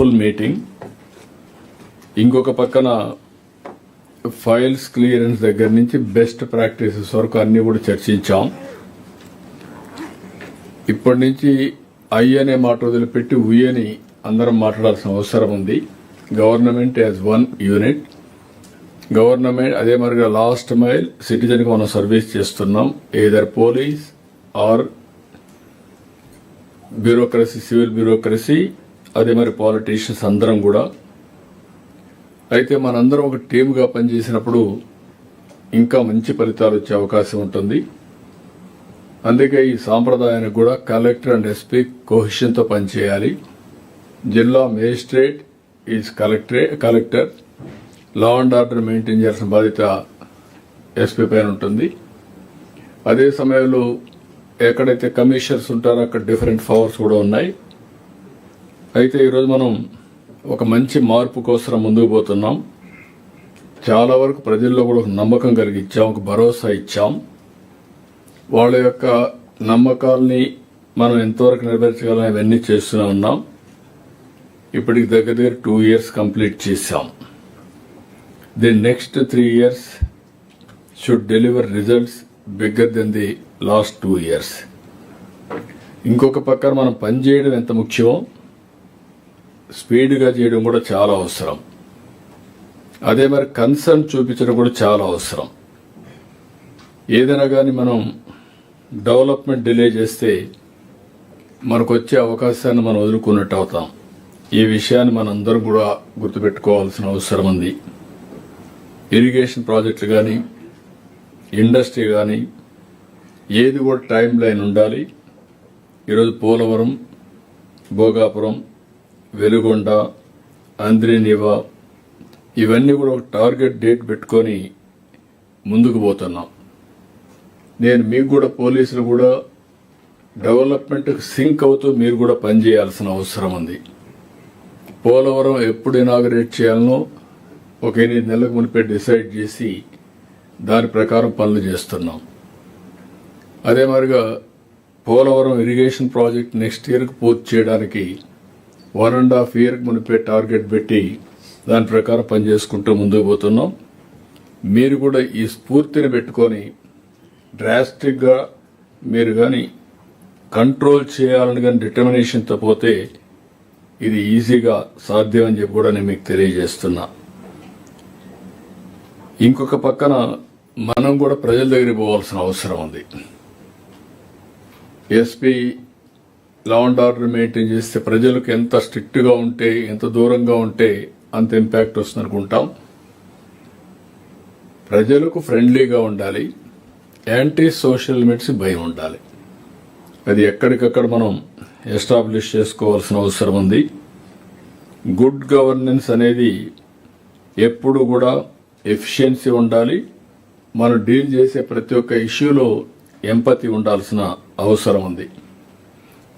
Full meeting. ఇంకొక పక్కన files clearance దగ్గర నుంచి బెస్ట్ ప్రాక్టీసెస్ వరకు అన్ని కూడా చర్చించాం. ఇప్పటి నుంచి ఐ అనే మాట వదిలిపెట్టి ఉయ్ అని అందరం మాట్లాడాల్సిన అవసరం ఉంది. Government as one unit. Government అదే మరిగా లాస్ట్ మైల్ సిటిజన్కి మనం సర్వీస్ చేస్తున్నాం. Either police or bureaucracy, civil bureaucracy, అదే మరి పాలిటీషియన్స్ అందరం కూడా. అయితే మనందరం ఒక టీమ్గా పనిచేసినప్పుడు ఇంకా మంచి ఫలితాలు వచ్చే అవకాశం ఉంటుంది. అందుకే ఈ సాంప్రదాయానికి కూడా కలెక్టర్ అండ్ ఎస్పీ కోహెషన్తో పనిచేయాలి. జిల్లా magistrate is collector, law and order maintain చేయాల్సిన బాధ్యత ఎస్పీ పైన ఉంటుంది. అదే సమయంలో ఎక్కడైతే కమిషనర్స్ ఉంటారో అక్కడ డిఫరెంట్ పవర్స్ కూడా ఉన్నాయి. అయితే ఈరోజు మనం ఒక మంచి మార్పు కోసం ముందుకు పోతున్నాం. చాలా వరకు ప్రజల్లో కూడా ఒక నమ్మకం కలిగించాం, ఒక భరోసా ఇచ్చాం. వాళ్ళ యొక్క నమ్మకాల్ని మనం ఎంతవరకు నెరవేర్చగలం ఇవన్నీ చేస్తూనే ఉన్నాం. ఇప్పటికి దగ్గర 2 years కంప్లీట్ చేశాం. The next 3 years should deliver results bigger than the last 2 years. ఇంకొక పక్కన మనం పనిచేయడం ఎంత ముఖ్యమో స్పీడ్గా చేయడం కూడా చాలా అవసరం. అదే మరి కన్సర్న్ చూపించడం కూడా చాలా అవసరం. ఏదైనా కానీ మనం డెవలప్మెంట్ డిలే చేస్తే మనకు వచ్చే అవకాశాన్ని మనం వదులుకున్నట్టు అవుతాం. ఈ విషయాన్ని మనందరం కూడా గుర్తుపెట్టుకోవాల్సిన అవసరం ఉంది. ఇరిగేషన్ ప్రాజెక్టులు కానీ, ఇండస్ట్రీ కానీ, ఏది కూడా టైం లైన్ ఉండాలి. ఈరోజు పోలవరం, భోగాపురం, వెలుగొండ, అంద్రినివా ఇవన్నీ కూడా ఒక టార్గెట్ డేట్ పెట్టుకొని ముందుకు పోతున్నాం. నేను మీకు కూడా పోలీసులు కూడా డెవలప్మెంట్ సింక్ అవుతూ మీరు కూడా పనిచేయాల్సిన అవసరం ఉంది. పోలవరం ఎప్పుడు ఇనాగరేట్ చేయాలనో ఒక 8 నెలలకు మునిపే డిసైడ్ చేసి దాని ప్రకారం పనులు చేస్తున్నాం. అదే మరిగా పోలవరం ఇరిగేషన్ ప్రాజెక్ట్ నెక్స్ట్ ఇయర్కి పూర్తి చేయడానికి 1.5 year మునిపే టార్గెట్ పెట్టి దాని ప్రకారం పనిచేసుకుంటూ ముందుకు పోతున్నాం. మీరు కూడా ఈ స్ఫూర్తిని పెట్టుకొని డ్రాస్టిక్గా మీరు కానీ కంట్రోల్ చేయాలని కానీ డిటర్మినేషన్తో పోతే ఇది ఈజీగా సాధ్యం అని చెప్పి కూడా నేను మీకు తెలియజేస్తున్నా. ఇంకొక పక్కన మనం కూడా ప్రజల దగ్గరికి పోవాల్సిన అవసరం ఉంది. SP law and order maintain చేస్తే ప్రజలకు ఎంత స్ట్రిక్ట్గా ఉంటే, ఎంత దూరంగా ఉంటే అంత ఇంపాక్ట్ వస్తుంది అనుకుంటాం. ప్రజలకు ఫ్రెండ్లీగా ఉండాలి. యాంటీ సోషల్ ఎలిమెంట్స్ భయం ఉండాలి. అది ఎక్కడికక్కడ మనం ఎస్టాబ్లిష్ చేసుకోవాల్సిన అవసరం ఉంది. గుడ్ గవర్నెన్స్ అనేది ఎప్పుడు కూడా ఎఫిషియన్సీ ఉండాలి. మనం డీల్ చేసే ప్రతి ఒక్క ఇష్యూలో ఎంపతి ఉండాల్సిన అవసరం ఉంది.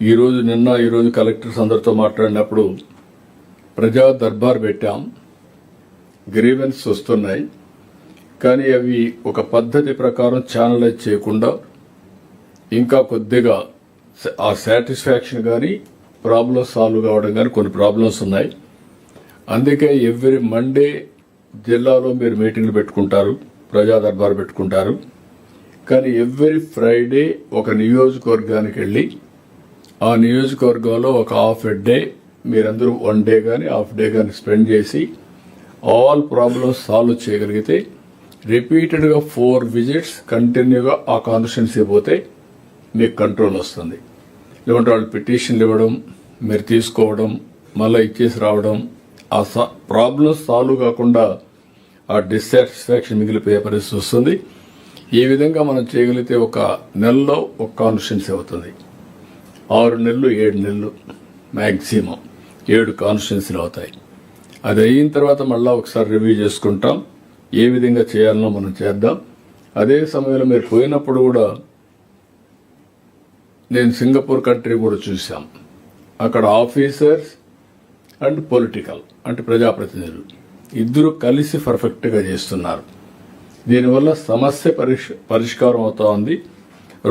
ఈరోజు కలెక్టర్స్ అందరితో మాట్లాడినప్పుడు ప్రజా దర్బార్ పెట్టాం. గ్రీవెన్స్ వస్తున్నాయి, కానీ అవి ఒక పద్ధతి ప్రకారం ఛానలైజ్ చేయకుండా ఇంకా కొద్దిగా ఆ సాటిస్ఫాక్షన్ కానీ ప్రాబ్లమ్స్ సాల్వ్ కావడం కానీ కొన్ని ప్రాబ్లమ్స్ ఉన్నాయి. అందుకే ఎవ్రీ మండే జిల్లాలో మీరు మీటింగ్లు పెట్టుకుంటారు, ప్రజా దర్బార్ పెట్టుకుంటారు. కానీ ఎవ్రీ ఫ్రైడే ఒక నియోజకవర్గానికి వెళ్ళి ఆ నియోజకవర్గంలో ఒక హాఫ్ ఎ డే మీరందరూ 1 day కానీ హాఫ్ డే కానీ స్పెండ్ చేసి ఆల్ ప్రాబ్లమ్స్ సాల్వ్ చేయగలిగితే రిపీటెడ్గా 4 visits కంటిన్యూగా ఆ కాన్స్టిట్యున్సీ పోతే మీకు కంట్రోల్ వస్తుంది. లేకుంటే వాళ్ళు పిటిషన్లు ఇవ్వడం, మీరు తీసుకోవడం, మళ్ళీ ఇచ్చేసి రావడం, ఆ ప్రాబ్లమ్స్ సాల్వ్ కాకుండా ఆ డిస్సాటిస్ఫాక్షన్ మిగిలిపోయే పరిస్థితి వస్తుంది. ఈ విధంగా మనం చేయగలిగితే ఒక నెలలో ఒక కాన్స్టిట్యున్సీ అవుతుంది. 6 నెలలు 7 నెలలు మ్యాక్సిమం 7 కాన్స్టిట్యున్సీలు అవుతాయి. అది అయిన తర్వాత మళ్ళీ ఒకసారి రివ్యూ చేసుకుంటాం. ఏ విధంగా చేయాలనో మనం చేద్దాం. అదే సమయంలో మీరు పోయినప్పుడు కూడా నేను సింగపూర్ కంట్రీ కూడా చూశాం. అక్కడ ఆఫీసర్స్ అండ్ పొలిటికల్ అంటే ప్రజాప్రతినిధులు ఇద్దరు కలిసి పర్ఫెక్ట్గా చేస్తున్నారు. దీనివల్ల సమస్య పరిష్కారం అవుతా ఉంది.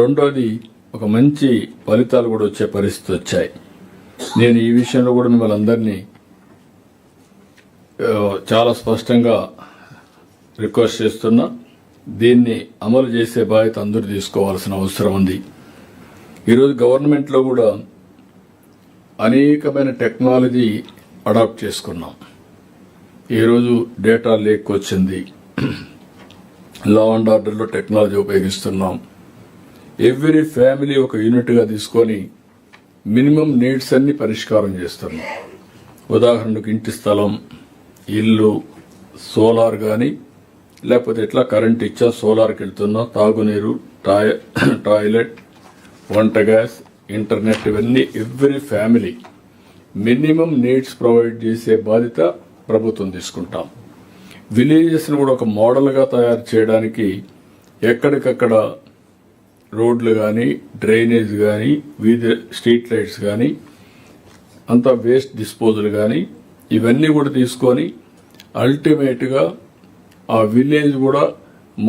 రెండోది ఒక మంచి ఫలితాలు కూడా వచ్చే పరిస్థితి వచ్చాయి. నేను ఈ విషయంలో కూడా మిమ్మల్ని అందరినీ చాలా స్పష్టంగా రిక్వెస్ట్ చేస్తున్నా. దీన్ని అమలు చేసే బాధ్యత అందరూ తీసుకోవాల్సిన అవసరం ఉంది. ఈరోజు గవర్నమెంట్లో కూడా అనేకమైన టెక్నాలజీ అడాప్ట్ చేసుకున్నాం. ఈరోజు డేటా లేక్ వచ్చింది, లా అండ్ ఆర్డర్లో టెక్నాలజీ ఉపయోగిస్తున్నాం. ఎవ్రీ ఫ్యామిలీ ఒక యూనిట్గా తీసుకొని మినిమం నీడ్స్ అన్ని పరిష్కారం చేస్తున్నాం. ఉదాహరణకు ఇంటి స్థలం, ఇల్లు, సోలార్ కానీ లేకపోతే ఎట్లా కరెంట్ ఇచ్చా సోలార్కి వెళ్తున్నాం, తాగునీరు, టాయిలెట్, వంట గ్యాస్, ఇంటర్నెట్, ఇవన్నీ every family minimum needs provide చేసే బాధ్యత ప్రభుత్వం తీసుకుంటాం. విలేజెస్ను కూడా ఒక మోడల్గా తయారు చేయడానికి ఎక్కడికక్కడ రోడ్లు కానీ, డ్రైనేజ్ కానీ, వీధి స్ట్రీట్ లైట్స్ కానీ, అంతా వేస్ట్ డిస్పోజల్ కానీ ఇవన్నీ కూడా తీసుకొని అల్టిమేట్గా ఆ విలేజ్ కూడా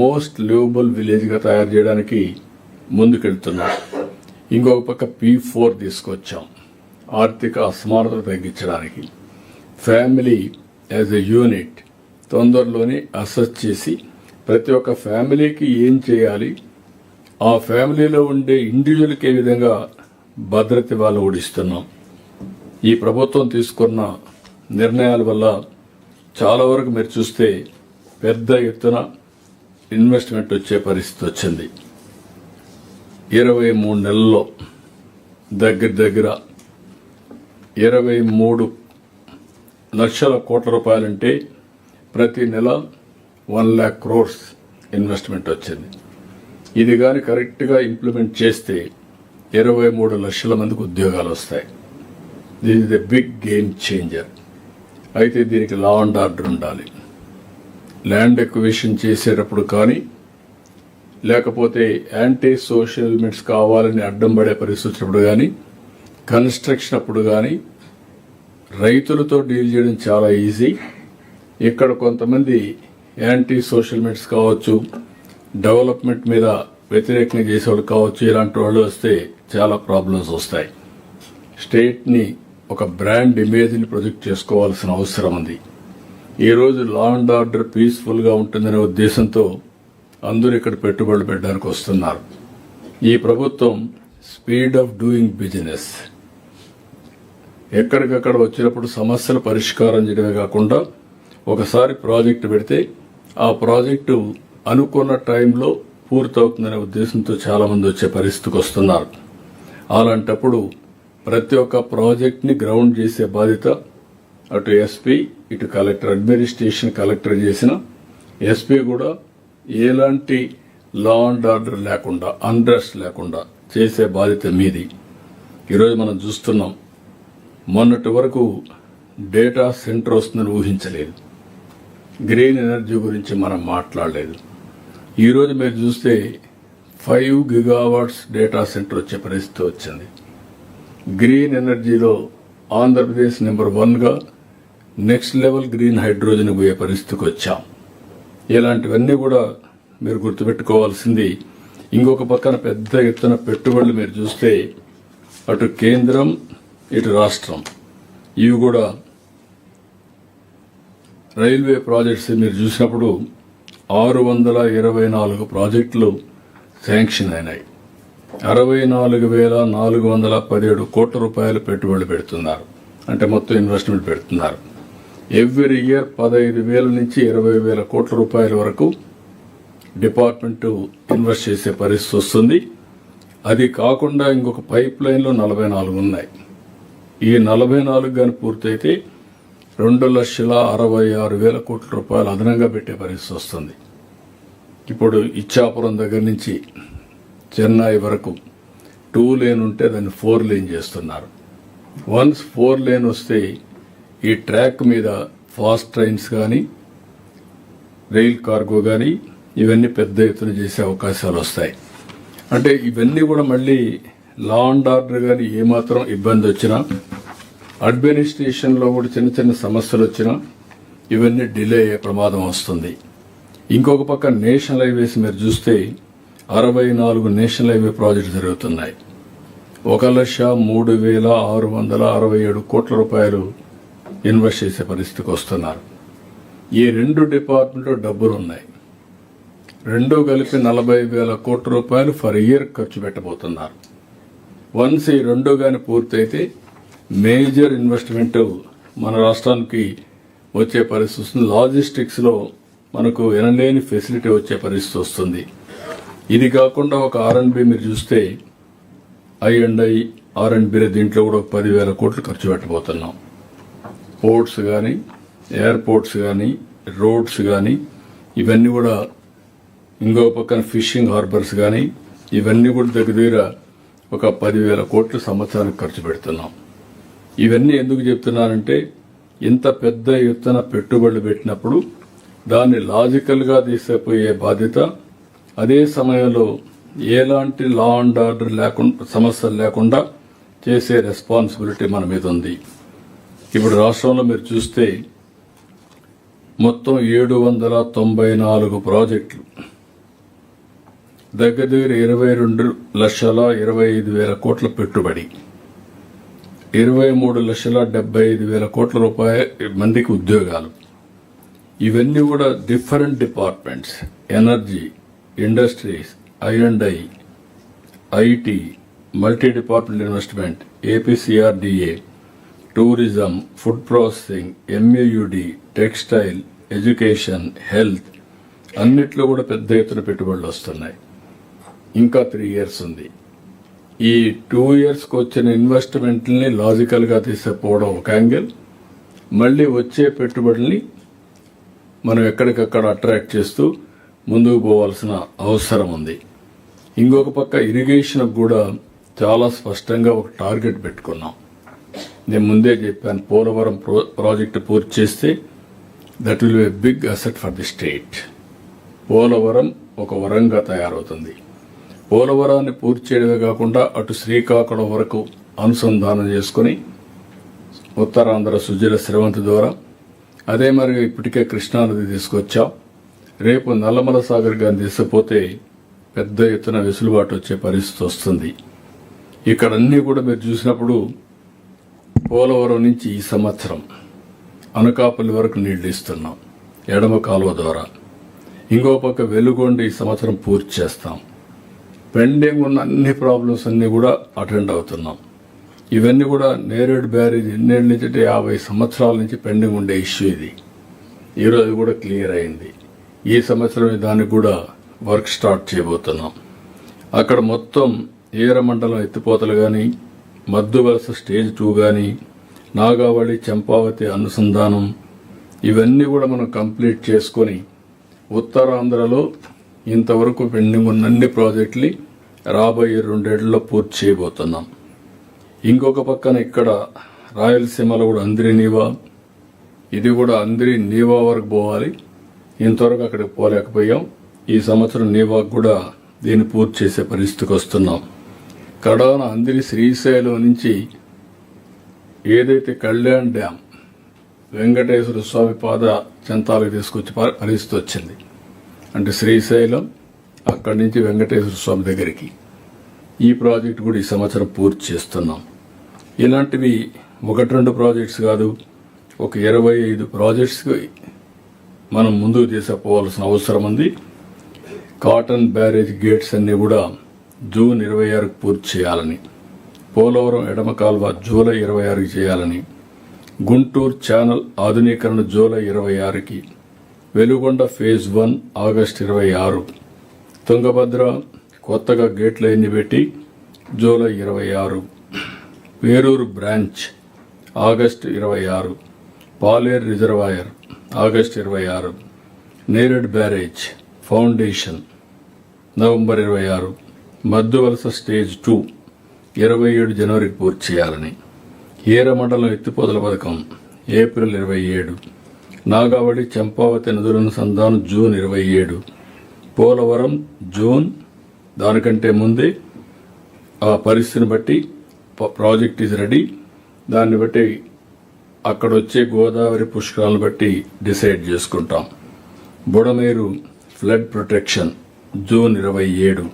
మోస్ట్ లివబుల్ విలేజ్గా తయారు చేయడానికి ముందుకెళ్తున్నాం. ఇంకొక పక్క P4 తీసుకొచ్చాం, ఆర్థిక అసమానతలు తగ్గించడానికి. ఫ్యామిలీ యాజ్ ఎ యూనిట్ తొందరలోనే అసెస్ చేసి ప్రతి ఒక్క ఫ్యామిలీకి ఏం చేయాలి, ఆ ఫ్యామిలీలో ఉండే ఇండివిజువల్కి ఏ విధంగా భద్రత ఇవ్వాలో ఓడిస్తున్నాం. ఈ ప్రభుత్వం తీసుకున్న నిర్ణయాల వల్ల చాలా వరకు మీరు చూస్తే పెద్ద ఎత్తున ఇన్వెస్ట్మెంట్ వచ్చే పరిస్థితి వచ్చింది. 23 నెలల్లో దగ్గర 23 లక్షల కోట్ల రూపాయలంటే ప్రతి నెల 1 lakh crores ఇన్వెస్ట్మెంట్ వచ్చింది. ఇది కానీ కరెక్ట్గా ఇంప్లిమెంట్ చేస్తే 23 లక్షల మందికి ఉద్యోగాలు వస్తాయి. This is a big game changer. అయితే దీనికి లా అండ్ ఆర్డర్ ఉండాలి. ల్యాండ్ ఎక్విజిషన్ చేసేటప్పుడు కానీ లేకపోతే యాంటీ సోషల్ ఎలిమెంట్స్ కావాలని అడ్డం పడే పరిస్థితున్నప్పుడు కానీ, కన్స్ట్రక్షన్ అప్పుడు కానీ రైతులతో డీల్ చేయడం చాలా ఈజీ. ఇక్కడ కొంతమంది యాంటీ సోషల్ ఎలిమెంట్స్ కావచ్చు, డెవలప్మెంట్ మీద వ్యతిరేకంగా చేసేవాళ్ళు కావచ్చు, ఇలాంటి వాళ్ళు వస్తే చాలా ప్రాబ్లమ్స్ వస్తాయి. స్టేట్ని ఒక బ్రాండ్ ఇమేజ్ని ప్రొజెక్ట్ చేసుకోవాల్సిన అవసరం ఉంది. ఈరోజు లా అండ్ ఆర్డర్ పీస్ఫుల్గా ఉంటుందనే ఉద్దేశంతో అందరూ ఇక్కడ పెట్టుబడులు పెట్టడానికి వస్తున్నారు. ఈ ప్రభుత్వం స్పీడ్ ఆఫ్ డూయింగ్ బిజినెస్, ఎక్కడికక్కడ వచ్చినప్పుడు సమస్యల పరిష్కారం చేయడమే కాకుండా ఒకసారి ప్రాజెక్టు పెడితే ఆ ప్రాజెక్టు అనుకున్న టైంలో పూర్తవుతుందనే ఉద్దేశంతో చాలా మంది వచ్చే పరిస్థితికి వస్తున్నారు. అలాంటప్పుడు ప్రతి ఒక్క ప్రాజెక్ట్ని గ్రౌండ్ చేసే బాధ్యత అటు ఎస్పీ, ఇటు కలెక్టర్, అడ్మినిస్ట్రేషన్ కలెక్టర్ చేసిన ఎస్పీ కూడా ఎలాంటి లా అండ్ ఆర్డర్ లేకుండా, అన్రెస్ట్ లేకుండా చేసే బాధ్యత మీది. ఈరోజు మనం చూస్తున్నాం, మొన్నటి వరకు డేటా సెంటర్ వస్తుందని ఊహించలేదు. గ్రీన్ ఎనర్జీ గురించి మనం మాట్లాడలేదు. ఈరోజు మీరు చూస్తే 5 gigawatts డేటా సెంటర్ వచ్చే పరిస్థితి వచ్చింది. గ్రీన్ ఎనర్జీలో ఆంధ్రప్రదేశ్ నెంబర్ 1గా నెక్స్ట్ లెవెల్ గ్రీన్ హైడ్రోజన్ పోయే పరిస్థితికి వచ్చాం. ఇలాంటివన్నీ కూడా మీరు గుర్తుపెట్టుకోవాల్సింది. ఇంకొక పక్కన పెద్ద ఎత్తున పెట్టుబడులు మీరు చూస్తే అటు కేంద్రం, ఇటు రాష్ట్రం, ఇవి కూడా రైల్వే ప్రాజెక్ట్స్ మీరు చూసినప్పుడు 624 ప్రాజెక్టులు శాంక్షన్ అయినాయి. 64,417 కోట్ల రూపాయలు పెట్టుబడులు పెడుతున్నారు. అంటే మొత్తం ఇన్వెస్ట్మెంట్ పెడుతున్నారు. ఎవ్రీ ఇయర్ 15,000 నుంచి 20,000 కోట్ల రూపాయల వరకు డిపార్ట్మెంట్ ఇన్వెస్ట్ చేసే పరిస్థితి వస్తుంది. అది కాకుండా ఇంకొక పైప్ లైన్లో 44 ఉన్నాయి. ఈ 44 కానీ పూర్తయితే 2,66,000 కోట్ల రూపాయలు అదనంగా పెట్టే పరిస్థితి వస్తుంది. ఇప్పుడు ఇచ్చాపురం దగ్గర నుంచి చెన్నై వరకు 2 లేన్ ఉంటే దాన్ని 4 లేన్ చేస్తున్నారు. వన్స్ 4 లేన్ వస్తే ఈ ట్రాక్ మీద ఫాస్ట్ ట్రైన్స్ కానీ, రైల్ కార్గో కానీ ఇవన్నీ పెద్ద ఎత్తున చేసే అవకాశాలు వస్తాయి. అంటే ఇవన్నీ కూడా మళ్ళీ లా అండ్ ఆర్డర్ కానీ ఏమాత్రం ఇబ్బంది వచ్చినా, అడ్మినిస్ట్రేషన్లో కూడా చిన్న చిన్న సమస్యలు వచ్చినా ఇవన్నీ డిలే అయ్యే ప్రమాదం వస్తుంది. ఇంకొక పక్క నేషనల్ హైవేస్ మీరు చూస్తే 64 నేషనల్ హైవే ప్రాజెక్టు జరుగుతున్నాయి. 1,03,667 కోట్ల రూపాయలు ఇన్వెస్ట్ చేసే పరిస్థితికి వస్తున్నారు. ఈ 2 డిపార్ట్మెంట్లో డబ్బులు ఉన్నాయి. రెండు కలిపి 40,000 కోట్ల రూపాయలు ఫర్ ఇయర్ ఖర్చు పెట్టబోతున్నారు. వన్స్ ఈ 2 కానీ పూర్తయితే మేజర్ ఇన్వెస్ట్మెంట్ మన రాష్ట్రానికి వచ్చే పరిస్థితి వస్తుంది. లాజిస్టిక్స్లో మనకు ఎనలేని ఫెసిలిటీ వచ్చే పరిస్థితి వస్తుంది. ఇది కాకుండా ఒక R&B మీరు చూస్తే I&I R&B దీంట్లో కూడా 10,000 కోట్లు ఖర్చు పెట్టబోతున్నాం. పోర్ట్స్ కానీ, ఎయిర్పోర్ట్స్ కానీ, రోడ్స్ కానీ, ఇవన్నీ కూడా, ఇంకో పక్కన ఫిషింగ్ హార్బర్స్ కానీ, ఇవన్నీ కూడా దగ్గర ఒక 10,000 కోట్లు సంవత్సరానికి ఖర్చు పెడుతున్నాం. ఇవన్నీ ఎందుకు చెప్తున్నానంటే, ఇంత పెద్ద ఎత్తున పెట్టుబడులు పెట్టినప్పుడు దాన్ని లాజికల్గా తీసుకుపోయే బాధ్యత, అదే సమయంలో ఎలాంటి లా అండ్ ఆర్డర్ లేకుండా, సమస్యలు లేకుండా చేసే రెస్పాన్సిబిలిటీ మన మీద ఉంది. ఇప్పుడు రాష్ట్రంలో మీరు చూస్తే మొత్తం 794 ప్రాజెక్టులు, దగ్గర 22,25,000 కోట్ల పెట్టుబడి, 23,75,000 కోట్ల రూపాయల మందికి ఉద్యోగాలు. ఇవన్నీ కూడా different departments, energy, industries, I&I, IT, multi department investment, APCRDA, tourism, food processing, MAUD, textile, education, health, అన్నిట్లో కూడా పెద్ద ఎత్తున పెట్టుబడులు వస్తున్నాయి. ఇంకా 3 years ఉంది. ఈ 2 yearsకి వచ్చిన ఇన్వెస్ట్మెంట్ని లాజికల్గా తీసుకుపోవడం ఒక యాంగిల్, మళ్ళీ వచ్చే పెట్టుబడుల్ని మనం ఎక్కడికక్కడ అట్రాక్ట్ చేస్తూ ముందుకు పోవాల్సిన అవసరం ఉంది. ఇంకొక పక్క ఇరిగేషన్ కూడా చాలా స్పష్టంగా ఒక టార్గెట్ పెట్టుకున్నాం. నేను ముందే చెప్పాను, పోలవరం ప్రాజెక్టు పూర్తి చేస్తే that will be a big asset for the state. Polavaram ఒక వరంగా తయారవుతుంది. పోలవరాన్ని పూర్తి చేయడమే కాకుండా అటు శ్రీకాకుళం వరకు అనుసంధానం చేసుకుని ఉత్తరాంధ్ర సుజల స్రవంతి ద్వారా, అదే మరి ఇప్పటికే కృష్ణానది తీసుకొచ్చాం. రేపు నల్లమల సాగర్ గాని తీసుకుపోతే పెద్ద ఎత్తున వెసులుబాటు వచ్చే పరిస్థితి వస్తుంది. ఇక్కడ అన్నీ కూడా మీరు చూసినప్పుడు పోలవరం నుంచి ఈ సంవత్సరం అనకాపల్లి వరకు నీళ్లు ఇస్తున్నాం ఎడమ కాలువ ద్వారా. ఇంకో పక్క వెలుగొండ ఈ సంవత్సరం పూర్తి చేస్తాం. పెండింగ్ ఉన్న అన్ని ప్రాబ్లమ్స్ అన్నీ కూడా అటెండ్ అవుతున్నాం. ఇవన్నీ కూడా నేరేడు బ్యారేజ్ ఎన్నేళ్ళ నుంచి, 50 సంవత్సరాల నుంచి పెండింగ్ ఉండే ఇష్యూ ఇది. ఈరోజు కూడా క్లియర్ అయింది. ఈ సంవత్సరం దానికి కూడా వర్క్ స్టార్ట్ చేయబోతున్నాం. అక్కడ మొత్తం ఈరమండలం ఎత్తిపోతలు కానీ, మద్దు వలస స్టేజ్ 2 కానీ, నాగావళి చంపావతి అనుసంధానం, ఇవన్నీ కూడా మనం కంప్లీట్ చేసుకొని ఉత్తరాంధ్రలో ఇంతవరకు పెండింగ్ ఉన్న అన్ని ప్రాజెక్టులు రాబోయే 2 ఏళ్లలో పూర్తి చేయబోతున్నాం. ఇంకొక పక్కన ఇక్కడ రాయలసీమలో కూడా అంద్రి నీవా, ఇది కూడా అంద్రి నీవా వరకు పోవాలి. ఇంతవరకు అక్కడికి పోలేకపోయాం. ఈ సంవత్సరం నీవాకు కూడా దీన్ని పూర్తి చేసే పరిస్థితికి వస్తున్నాం. కడాన అందిరి శ్రీశైలం నుంచి ఏదైతే కళ్యాణ్ డ్యామ్ వెంకటేశ్వర స్వామి పాద చెంతాలకు తీసుకొచ్చి పరిస్థితి వచ్చింది. అంటే శ్రీశైలం అక్కడి నుంచి వెంకటేశ్వర స్వామి దగ్గరికి ఈ ప్రాజెక్టు కూడా ఈ సంవత్సరం పూర్తి చేస్తున్నాం. ఇలాంటివి 1-2 ప్రాజెక్ట్స్ కాదు, ఒక 25 ప్రాజెక్ట్స్కి మనం ముందుకు తీసుకుపోవాల్సిన అవసరం ఉంది. కాటన్ బ్యారేజ్ గేట్స్ అన్ని కూడా జూన్ 26కి పూర్తి చేయాలని, పోలవరం ఎడమ కాల్వ జూలై 26కి చేయాలని, గుంటూరు ఛానల్ ఆధునీకరణ జూలై 26కి, వెలుగొండ ఫేజ్ 1 ఆగస్టు 26, తుంగభద్ర కొత్తగా గేట్ లైన్ని పెట్టి July 26, Veruru branch August 26, Paleru reservoir August 26, Nered barrage foundation November 26, Madduvalasa stage 2 27 జనవరికి పూర్తి చేయాలని, ఈరమండలం ఎత్తిపోతల పథకం ఏప్రిల్ 27, నాగావళి చంపావతి నదులనుసంధానం జూన్ 27, పోలవరం జూన్, దానికంటే ముందే ఆ పరిస్థితిని బట్టి ప్రాజెక్ట్ ఈజ్ రెడీ, దాన్ని బట్టి అక్కడ వచ్చే గోదావరి పుష్కరాలను బట్టి డిసైడ్ చేసుకుంటాం. Budameru flood protection June 27,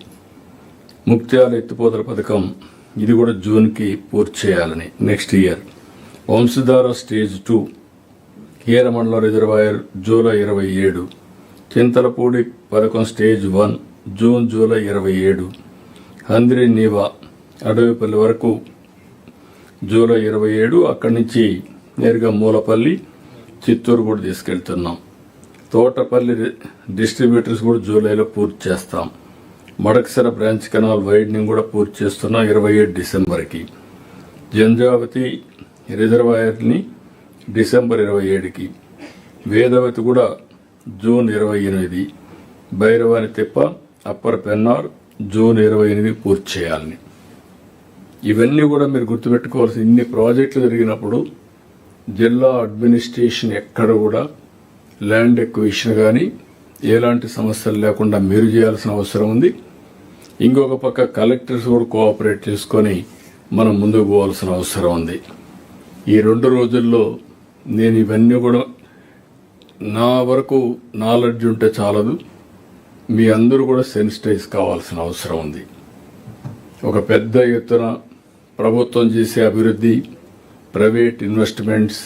Muktyala ఎత్తిపోతల పథకం ఇది కూడా జూన్కి పూర్తి చేయాలని next year, Vamsadhara stage 2 Hiramandalam reservoir July 27, Chintalapudi పథకం స్టేజ్ 1 జూలై 27, హంద్రి నీవా అడవిపల్లి వరకు జూలై 27, అక్కడి నుంచి నేరుగా మూలపల్లి చిత్తూరు కూడా తీసుకెళ్తున్నాం. తోటపల్లి డిస్ట్రిబ్యూటర్స్ కూడా జూలైలో పూర్తి చేస్తాం. మడకసిర బ్రాంచ్ కెనాల్ వైడనింగ్ కూడా పూర్తి చేస్తున్నాం 27 డిసెంబర్కి. జంజావతి రిజర్వాయర్ని డిసెంబర్ 27కి, వేదవతి కూడా జూన్ 28, భైరవాని తిప్ప అప్పర్ పెన్నార్ జూన్ 28 పూర్తి చేయాలని. ఇవన్నీ కూడా మీరు గుర్తుపెట్టుకోవాల్సిన ఇన్ని ప్రాజెక్టులు జరిగినప్పుడు జిల్లా అడ్మినిస్ట్రేషన్ ఎక్కడ కూడా ల్యాండ్ ఎక్విజిషన్ కానీ ఎలాంటి సమస్యలు లేకుండా మీరు చేయాల్సిన అవసరం ఉంది. ఇంకొక పక్క కలెక్టర్స్ కూడా కోఆపరేట్ చేసుకొని మనం ముందుకు పోవాల్సిన అవసరం ఉంది. ఈ 2 రోజుల్లో నేను ఇవన్నీ కూడా నా వరకు నాలెడ్జ్ ఉంటే చాలదు, మీ అందరూ కూడా సెన్సిటైజ్ కావాల్సిన అవసరం ఉంది. ఒక పెద్ద ఎత్తున ప్రభుత్వం చేసే అభివృద్ధి, ప్రైవేట్ ఇన్వెస్ట్మెంట్స్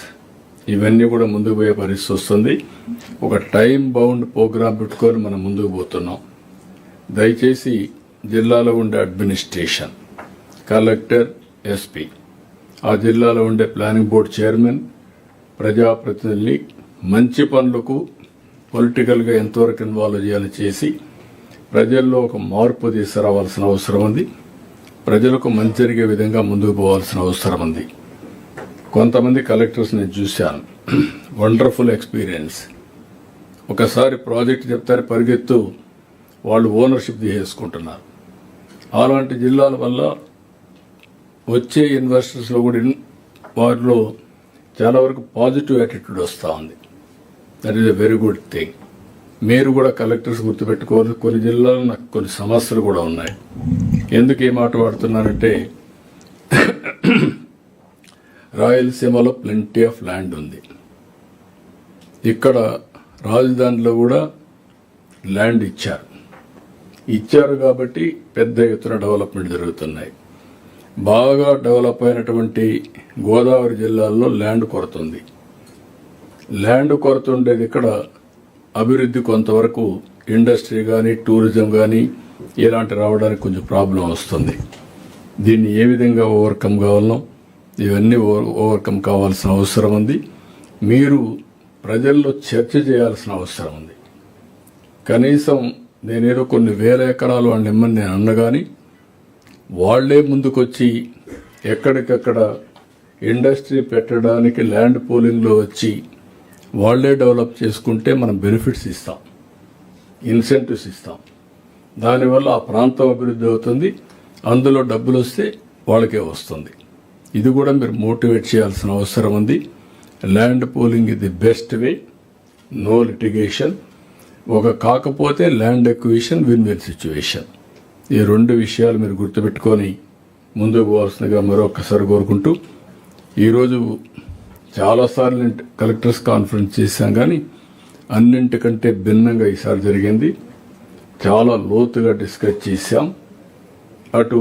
ఇవన్నీ కూడా ముందుకు పోయే పరిస్థితి వస్తుంది. ఒక టైం బౌండ్ ప్రోగ్రాం పెట్టుకొని మనం ముందుకు పోతున్నాం. దయచేసి జిల్లాలో ఉండే అడ్మినిస్ట్రేషన్, కలెక్టర్, ఎస్పీ, ఆ జిల్లాలో ఉండే ప్లానింగ్ బోర్డు చైర్మన్, ప్రజాప్రతినిధుల్ని మంచి పనులకు పొలిటికల్గా ఎంతవరకు ఇన్వాల్వ్ చేయాలని చేసి ప్రజల్లో ఒక మార్పు తీసుకురావాల్సిన అవసరం ఉంది. ప్రజలకు మంచి జరిగే విధంగా ముందుకు పోవాల్సిన అవసరం ఉంది. కొంతమంది కలెక్టర్స్ నేను చూశాను, వండర్ఫుల్ ఎక్స్పీరియన్స్. ఒకసారి ప్రాజెక్ట్ చెప్తారు పరిగెత్తు, వాళ్ళు ఓనర్షిప్ తీసుకుంటున్నారు. అలాంటి జిల్లాల వల్ల వచ్చే ఇన్వెస్టర్స్లో కూడా వారిలో చాలా వరకు పాజిటివ్ యాటిట్యూడ్ వస్తూ ఉంది. That is a very good thing. మీరు కూడా కలెక్టర్స్ గుర్తుపెట్టుకోవాలి, కొన్ని జిల్లాల్లో నాకు కొన్ని సమస్యలు కూడా ఉన్నాయి. ఎందుకు ఏ మాట వాడుతున్నానంటే రాయలసీమలో ప్లెంటీ ఆఫ్ ల్యాండ్ ఉంది. ఇక్కడ రాజధానిలో కూడా ల్యాండ్ ఇచ్చారు కాబట్టి పెద్ద ఎత్తున డెవలప్మెంట్ జరుగుతున్నాయి. బాగా డెవలప్ అయినటువంటి గోదావరి జిల్లాల్లో ల్యాండ్ కొరత ఉంది. ల్యాండ్ కొరత ఉండేది ఇక్కడ అభివృద్ధి కొంతవరకు ఇండస్ట్రీ కానీ టూరిజం కానీ ఇలాంటి రావడానికి కొంచెం ప్రాబ్లం వస్తుంది. దీన్ని ఏ విధంగా ఓవర్కమ్ కావాలనో ఇవన్నీ ఓవర్కమ్ కావాల్సిన అవసరం ఉంది. మీరు ప్రజల్లో చర్చ చేయాల్సిన అవసరం ఉంది. కనీసం నేనేదో కొన్ని వేల ఎకరాలు వాళ్ళు ఇమ్మని నేను అన్నగాని వాళ్లే ముందుకొచ్చి ఎక్కడికక్కడ ఇండస్ట్రీ పెట్టడానికి ల్యాండ్ పూలింగ్లో వచ్చి వాళ్లే డెవలప్ చేసుకుంటే మనం బెనిఫిట్స్ ఇస్తాం, ఇన్సెంటివ్స్ ఇస్తాం. దానివల్ల ఆ ప్రాంతం అభివృద్ధి అవుతుంది, అందులో డబ్బులు వస్తే వాళ్ళకే వస్తుంది. ఇది కూడా మీరు మోటివేట్ చేయాల్సిన అవసరం ఉంది. ల్యాండ్ పూలింగ్ ఇది బెస్ట్ వే, నో లిటిగేషన్. కాకపోతే land acquisition win win situation. ఈ 2 విషయాలు మీరు గుర్తుపెట్టుకొని ముందుకు పోవాల్సిందిగా మరొకసారి కోరుకుంటూ, ఈరోజు చాలాసార్లు కలెక్టర్స్ కాన్ఫరెన్స్ చేశాం, కానీ అన్నింటికంటే భిన్నంగా ఈసారి జరిగింది. చాలా లోతుగా డిస్కస్ చేశాం. అటు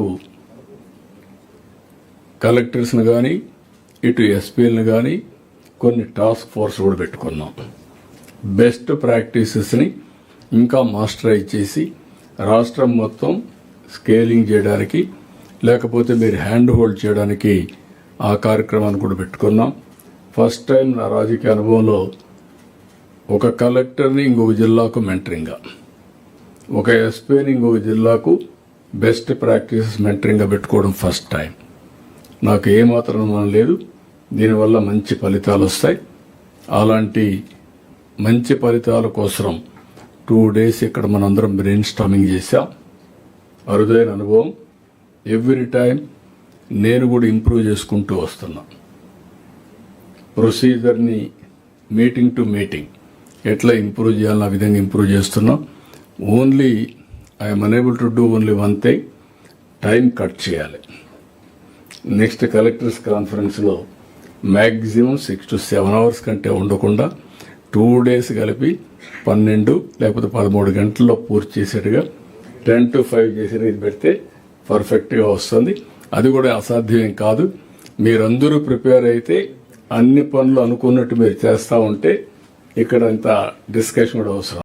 కలెక్టర్స్ని కానీ ఇటు ఎస్పీలను కానీ కొన్ని టాస్క్ ఫోర్స్ కూడా పెట్టుకున్నాం. బెస్ట్ ప్రాక్టీసెస్ని ఇంకా మాస్టరైజ్ చేసి రాష్ట్రం మొత్తం స్కేలింగ్ చేయడానికి, లేకపోతే మీరు హ్యాండ్ హోల్డ్ చేయడానికి ఆ కార్యక్రమాన్ని కూడా పెట్టుకున్నాం. ఫస్ట్ టైం నా రాజకీయ అనుభవంలో ఒక కలెక్టర్ని ఇంకొక జిల్లాకు మెంటరింగ్గా, ఒక ఎస్పీని ఇంకొక జిల్లాకు బెస్ట్ ప్రాక్టీసెస్ మెంటరింగ్గా పెట్టుకోవడం ఫస్ట్ టైం. నాకు ఏమాత్రం అనుమానం లేదు, దీనివల్ల మంచి ఫలితాలు వస్తాయి. అలాంటి మంచి ఫలితాల కోసం 2 days ఇక్కడ మనందరం బ్రెయిన్ స్టార్మింగ్ చేశాం. అరుదైన అనుభవం. ఎవ్రీ టైం నేను కూడా ఇంప్రూవ్ చేసుకుంటూ వస్తున్నా. ప్రొసీజర్ని మీటింగ్ టు మీటింగ్ ఎట్లా ఇంప్రూవ్ చేయాలని ఆ విధంగా ఇంప్రూవ్ చేస్తున్నాం. Only I'm unable to do only one thing, time cut చేయాలి. నెక్స్ట్ కలెక్టర్స్ కాన్ఫరెన్స్లో మ్యాక్సిమం 6 to 7 hours కంటే ఉండకుండా 2 days కలిపి 12 లేకపోతే 13 గంటల్లో పూర్తి చేసేట్టుగా 10 to 5 చేసేది పెడితే పర్ఫెక్ట్గా వస్తుంది. అది కూడా అసాధ్యం కాదు. మీరందరూ ప్రిపేర్ అయితే అన్ని పనులు అనుకున్నట్టు మీరు చేస్తూ ఉంటే ఇక్కడ ఇంత డిస్కషన్ కూడా అవసరం.